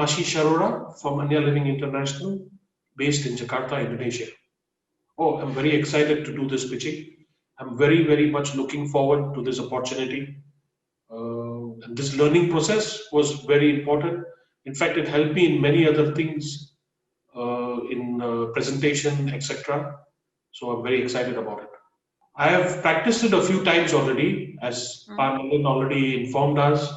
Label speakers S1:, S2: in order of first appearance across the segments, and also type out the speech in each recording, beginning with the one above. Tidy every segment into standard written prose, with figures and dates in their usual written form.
S1: Ashish Arora from ANYA Living International, based in Jakarta, Indonesia. Oh, I'm very excited to do this pitching. I'm very much looking forward to this opportunity. And this learning process was very important. In fact, it helped me in many other things, in presentation, etc. So I'm very excited about it. I have practiced it a few times already, as Parliament already informed us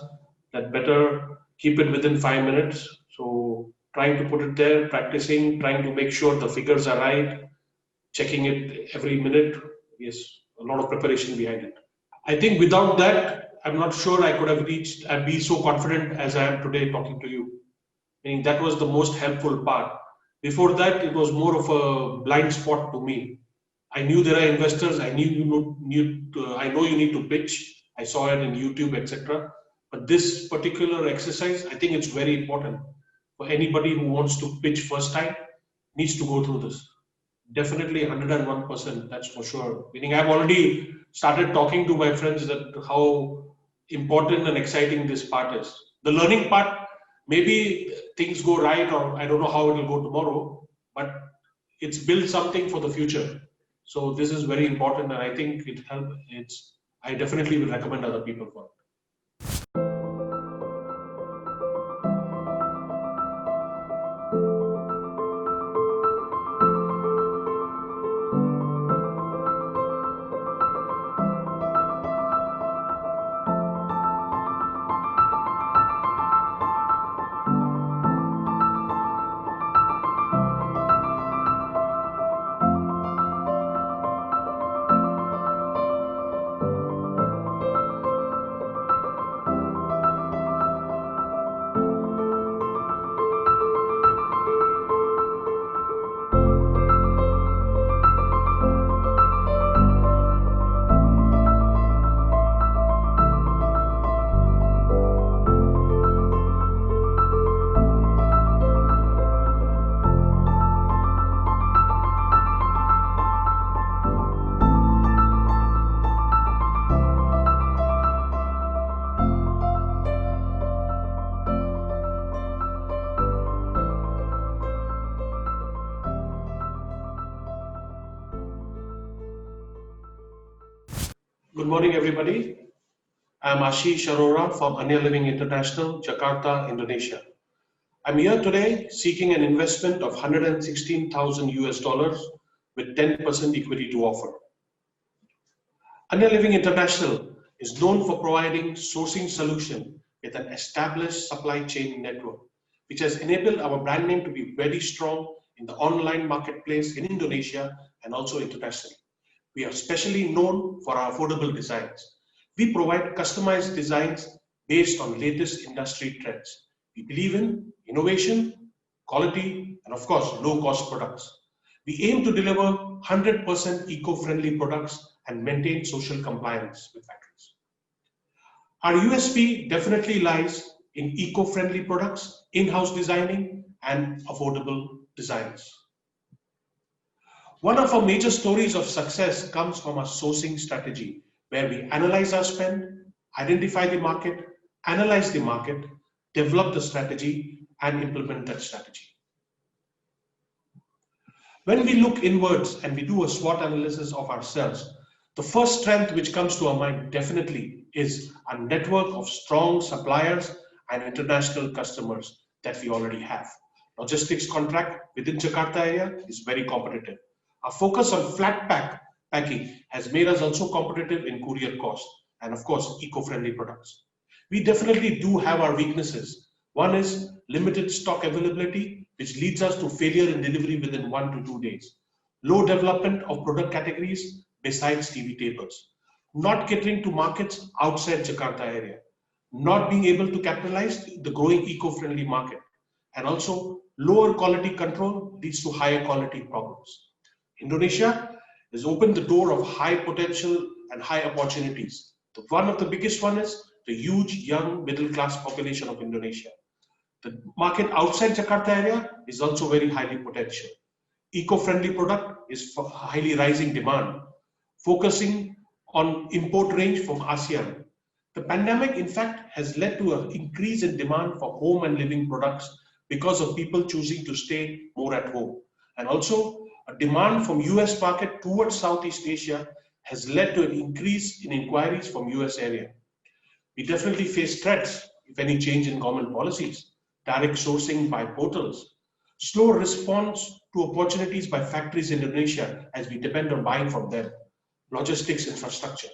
S1: that better keep it within 5 minutes. So trying to put it there, practicing, trying to make sure the figures are right, checking it every minute. Yes, a lot of preparation behind it. I think without that, I'm not sure I could have reached and be so confident as I am today talking to you. Meaning that was the most helpful part. Before that, it was more of a blind spot to me. I knew there are investors. I know you need to pitch. I saw it in YouTube, etc. But this particular exercise, I think it's very important for anybody who wants to pitch first time. Needs to go through this. Definitely 101%. That's for sure. Meaning I've already started talking to my friends that how important and exciting this part is. The learning part, maybe things go right, or I don't know how it will go tomorrow, but it's built something for the future. So this is very important, and I think it helps. I definitely will recommend other people for it. Good morning, everybody. I'm Ashish Arora from ANYA Living International, Jakarta, Indonesia. I'm here today seeking an investment of 116,000 US dollars with 10% equity to offer. ANYA Living International is known for providing sourcing solution with an established supply chain network, which has enabled our brand name to be very strong in the online marketplace in Indonesia and also internationally. We are specially known for our affordable designs. We provide customized designs based on latest industry trends. We believe in innovation, quality, and of course, low-cost products. We aim to deliver 100% eco-friendly products and maintain social compliance with factories. Our USP definitely lies in eco-friendly products, in-house designing, and affordable designs. One of our major stories of success comes from our sourcing strategy, where we analyze our spend, identify the market, analyze the market, develop the strategy, and implement that strategy. When we look inwards and we do a SWOT analysis of ourselves, the first strength which comes to our mind definitely is a network of strong suppliers and international customers that we already have. Logistics contract within Jakarta area is very competitive. Our focus on flat packing has made us also competitive in courier cost and of course eco-friendly products. We definitely do have our weaknesses. One is limited stock availability, which leads us to failure in delivery within 1 to 2 days. Low development of product categories besides TV tables. Not catering to markets outside Jakarta area. Not being able to capitalize the growing eco-friendly market. And also lower quality control leads to higher quality problems. Indonesia has opened the door of high potential and high opportunities. One of the biggest one is the huge young middle class population of Indonesia. The market outside Jakarta area is also very highly potential. Eco-friendly product is for highly rising demand, focusing on import range from ASEAN. The pandemic, in fact, has led to an increase in demand for home and living products because of people choosing to stay more at home. And also, a demand from US market towards Southeast Asia has led to an increase in inquiries from US area. We definitely face threats if any change in government policies, direct sourcing by portals, slow response to opportunities by factories in Indonesia as we depend on buying from them, logistics infrastructure.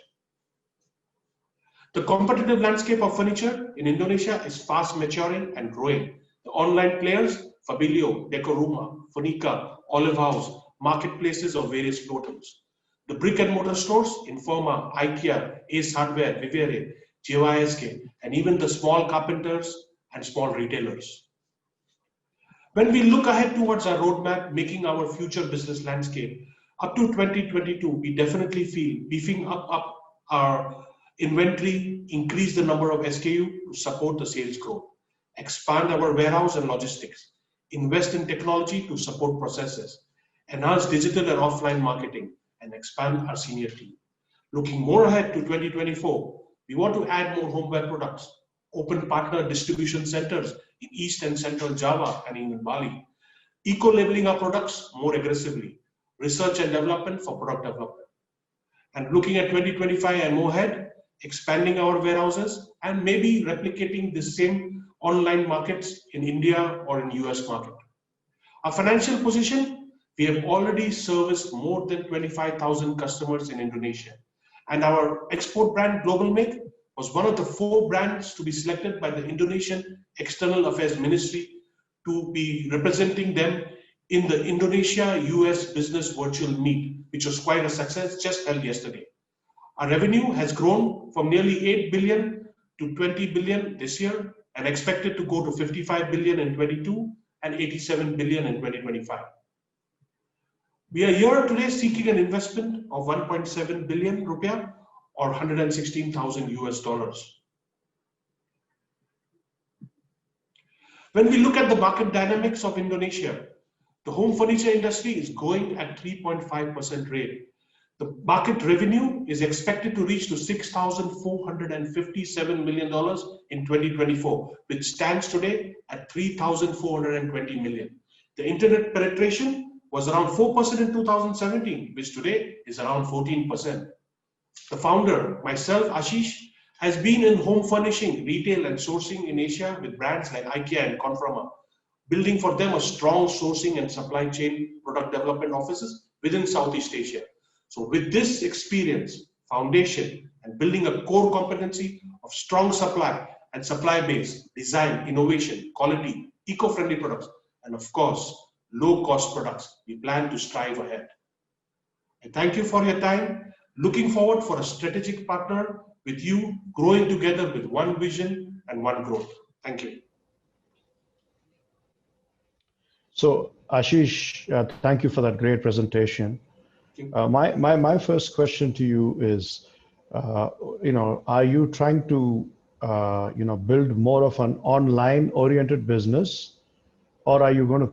S1: The competitive landscape of furniture in Indonesia is fast maturing and growing. The online players, Fabilio, Decoruma, Funica, Olive House, marketplaces of various portals. The brick and mortar stores, Informa, IKEA, Ace Hardware, Vivere, JYSK, and even the small carpenters and small retailers. When we look ahead towards our roadmap, making our future business landscape, up to 2022, we definitely feel beefing up our inventory, increase the number of SKU to support the sales growth, expand our warehouse and logistics, invest in technology to support processes, enhance digital and offline marketing, and expand our senior team. Looking more ahead to 2024, we want to add more homeware products, open partner distribution centers in East and Central Java and even Bali, eco-labeling our products more aggressively, research and development for product development. And looking at 2025 and more ahead, expanding our warehouses and maybe replicating the same online markets in India or in US market. Our financial position, we have already serviced more than 25,000 customers in Indonesia. And our export brand Global Make was one of the 4 brands to be selected by the Indonesian External Affairs Ministry to be representing them in the Indonesia-US Business Virtual Meet, which was quite a success, just held yesterday. Our revenue has grown from nearly 8 billion to 20 billion this year and expected to go to 55 billion in 22 and 87 billion in 2025. We are here today seeking an investment of 1.7 billion rupiah or 116,000 US dollars. When we look at the market dynamics of Indonesia, the home furniture industry is growing at 3.5% rate. The market revenue is expected to reach to $6,457 million in 2024, which stands today at $3,420 million. The internet penetration was around 4% in 2017, which today is around 14%. The founder, myself, Ashish, has been in home furnishing, retail and sourcing in Asia with brands like IKEA and Confirma, building for them a strong sourcing and supply chain product development offices within Southeast Asia. So with this experience, foundation, and building a core competency of strong supply and supply base, design, innovation, quality, eco-friendly products, and of course, low-cost products, we plan to strive ahead. I thank you for your time. Looking forward for a strategic partner with you, growing together with one vision and one growth. Thank you.
S2: So Ashish, thank you for that great presentation. My first question to you is, are you trying to, build more of an online oriented business, or are you going to,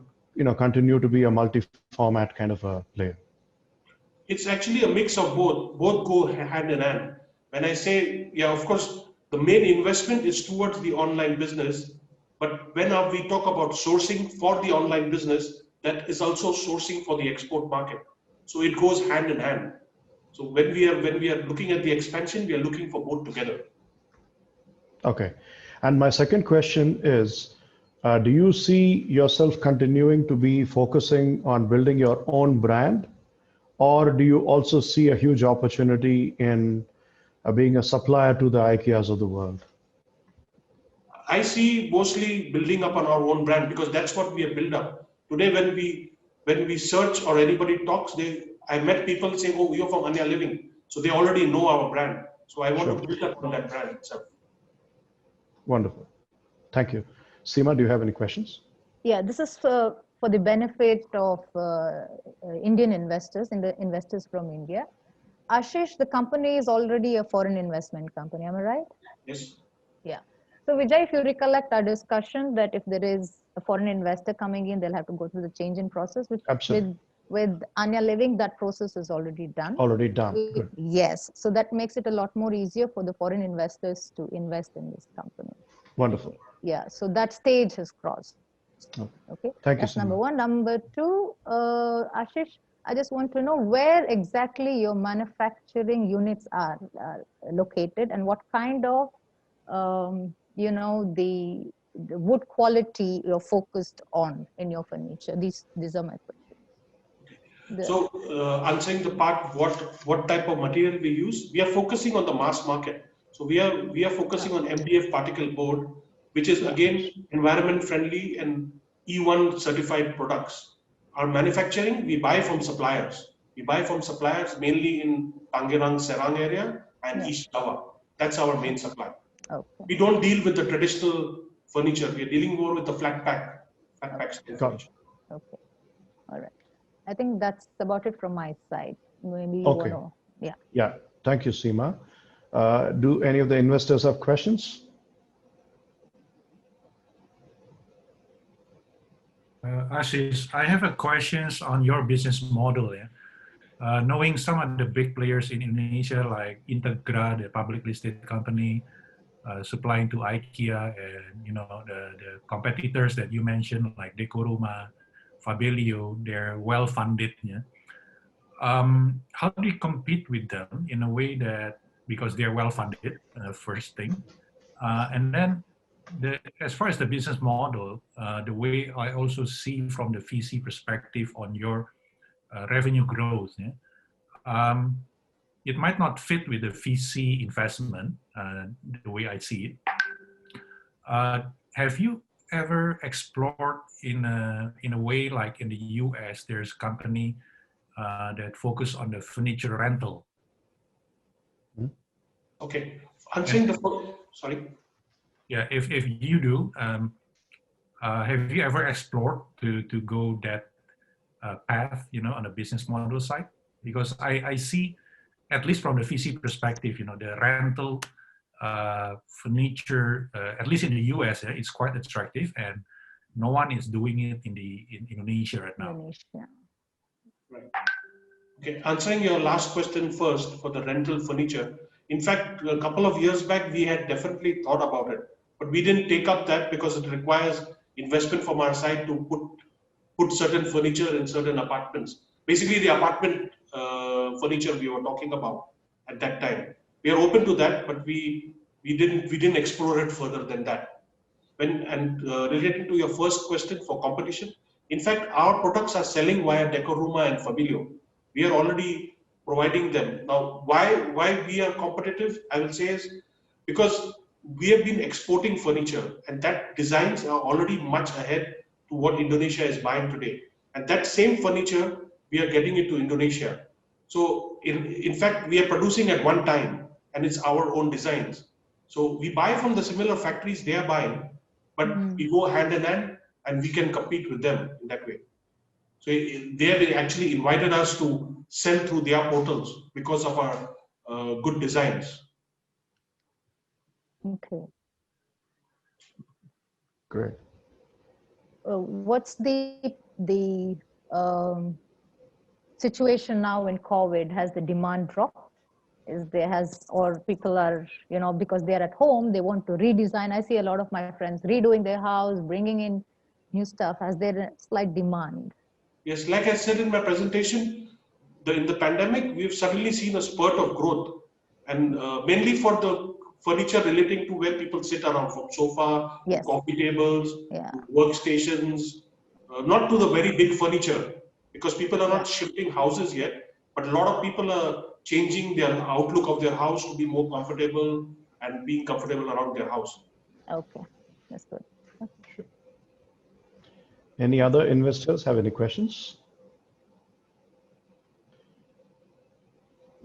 S2: continue to be a multi-format kind of a player?
S1: It's actually a mix of both. Both go hand in hand. When I say, yeah, of course, the main investment is towards the online business. But when we talk about sourcing for the online business, that is also sourcing for the export market. So it goes hand in hand. So when we are looking at the expansion, we are looking for both together.
S2: Okay. And my second question is, do you see yourself continuing to be focusing on building your own brand, or do you also see a huge opportunity in being a supplier to the IKEAs of the world?
S1: I see mostly building up on our own brand because that's what we have built up. Today, when we search or anybody talks, I met people saying, "Oh, you're from ANYA Living," so they already know our brand. So I want to build up on that brand itself.
S2: Wonderful, thank you. Seema, do you have any questions?
S3: Yeah, this is for the benefit of Indian investors and the investors from India. Ashish, the company is already a foreign investment company, am I right?
S1: Yes.
S3: Yeah. So Vijay, if you recollect our discussion that if there is a foreign investor coming in, they'll have to go through the change in process, which with ANYA Living, that process is already done.
S2: Already done. Good.
S3: Yes. So that makes it a lot more easier for the foreign investors to invest in this company.
S2: Wonderful.
S3: Yeah. So that stage has crossed. Okay,
S2: Thank you,
S3: that's number
S2: Seema.
S3: one. Number two, Ashish, I just want to know where exactly your manufacturing units are located, and what kind of, the wood quality you're focused on in your furniture. These are my questions.
S1: So answering the part, what type of material we use, we are focusing on the mass market. So we are focusing on MDF particle board, which is again environment friendly and E1 certified products. Our manufacturing, we buy from suppliers. We buy from suppliers mainly in Tangerang, Serang area and East Java. That's our main supply.
S3: Okay.
S1: We don't deal with the traditional furniture. We are dealing more with the flat pack furniture.
S3: Okay. All right. I think that's about it from my side. Maybe you
S2: Okay.
S3: want to, yeah.
S2: Yeah. Thank you, Seema. Do any of the investors have questions?
S4: Ashish, I have a questions on your business model. Yeah? Knowing some of the big players in Indonesia, like Integra, the public listed company, supplying to IKEA, and the competitors that you mentioned, like Decoruma, Fabelio, they're well funded. Yeah? How do you compete with them in a way that, because they're well funded, first thing, and then as far as the business model, the way I also see from the VC perspective on your revenue growth, yeah, it might not fit with the VC investment, the way I see it. Have you ever explored in a way like in the US, there's a company that focus on the furniture rental?
S1: Okay, answering sorry.
S4: Yeah, if you do, have you ever explored to go that path, on a business model side? Because I see, at least from the VC perspective, the rental furniture, at least in the US, it's quite attractive, and no one is doing it in Indonesia right now.
S3: Indonesia.
S1: Right. Okay, answering your last question first for the rental furniture. In fact, a couple of years back, we had definitely thought about it, but we didn't take up that because it requires investment from our side to put certain furniture in certain apartments. Basically, the apartment furniture we were talking about at that time. We are open to that, but we didn't explore it further than that. Relating to your first question for competition, in fact, our products are selling via Decoruma and Fabelio. We are already providing them. Now, why we are competitive, I will say, is because we have been exporting furniture, and that designs are already much ahead to what Indonesia is buying today. And that same furniture, we are getting it to Indonesia. So in fact, we are producing at one time, and it's our own designs. So we buy from the similar factories they are buying, but we go hand in hand, and we can compete with them in that way. So they have actually invited us to sell through their portals because of our good designs.
S3: Okay.
S2: Great.
S3: What's the situation now in COVID? Has the demand dropped? Or people are, because they're at home, they want to redesign. I see a lot of my friends redoing their house, bringing in new stuff. Has there a slight demand?
S1: Yes, like I said in my presentation, in the pandemic, we've suddenly seen a spurt of growth, and mainly for the furniture relating to where people sit around, from sofa, to coffee tables, to workstations, not to the very big furniture, because people are not shifting houses yet, but a lot of people are changing their outlook of their house to be more comfortable and being comfortable around their house.
S3: Okay, that's good.
S2: Sure. Any other investors have any questions?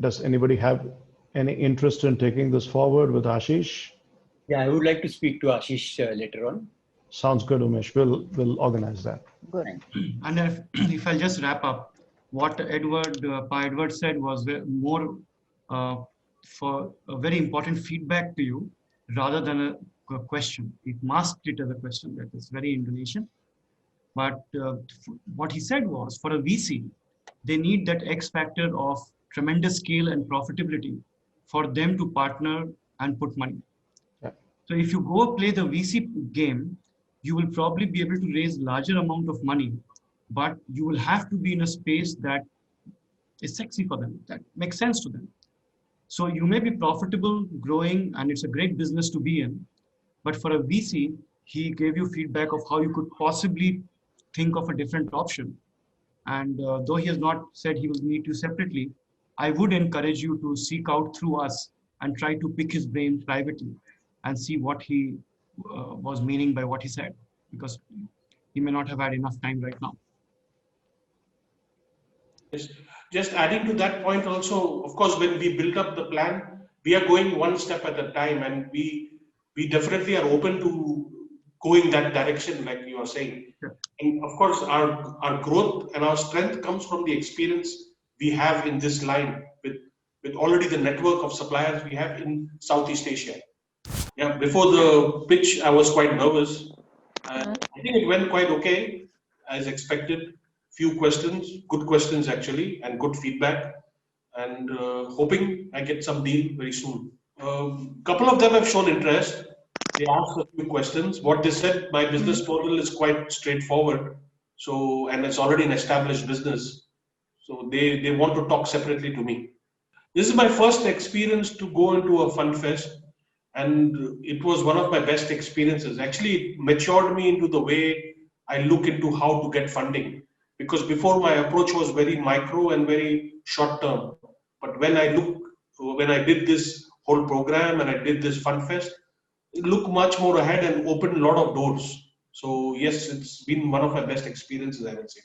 S2: Does anybody have any interest in taking this forward with Ashish?
S5: Yeah, I would like to speak to Ashish later on.
S2: Sounds good, Umesh. We'll organize that.
S3: Good.
S6: And if I'll just wrap up, what Edward said was more for a very important feedback to you rather than a question. It masked it as a question that is very Indonesian. But what he said was, for a VC, they need that X factor of tremendous scale and profitability for them to partner and put money.
S2: Yeah.
S6: So if you go play the VC game, you will probably be able to raise larger amount of money, but you will have to be in a space that is sexy for them, that makes sense to them. So you may be profitable, growing, and it's a great business to be in. But for a VC, he gave you feedback of how you could possibly think of a different option. And though he has not said he will meet you separately, I would encourage you to seek out through us and try to pick his brain privately and see what he was meaning by what he said, because he may not have had enough time right now.
S1: Yes. Just adding to that point also, of course, when we build up the plan, we are going one step at a time, and we definitely are open to going that direction, like you are saying.
S6: Sure.
S1: And of course, our growth and our strength comes from the experience we have in this line with already the network of suppliers we have in Southeast Asia. Yeah, before the pitch, I was quite nervous. And I think it went quite okay, as expected. Few questions, good questions actually, and good feedback. And hoping I get some deal very soon. Couple of them have shown interest. They asked a few questions. What they said, my business model is quite straightforward. So, and it's already an established business. So they want to talk separately to me. This is my first experience to go into a fund fest, and it was one of my best experiences. Actually, it matured me into the way I look into how to get funding. Because before, my approach was very micro and very short term. But when I did this whole program and I did this fund fest, it looked much more ahead and opened a lot of doors. So yes, it's been one of my best experiences, I would say.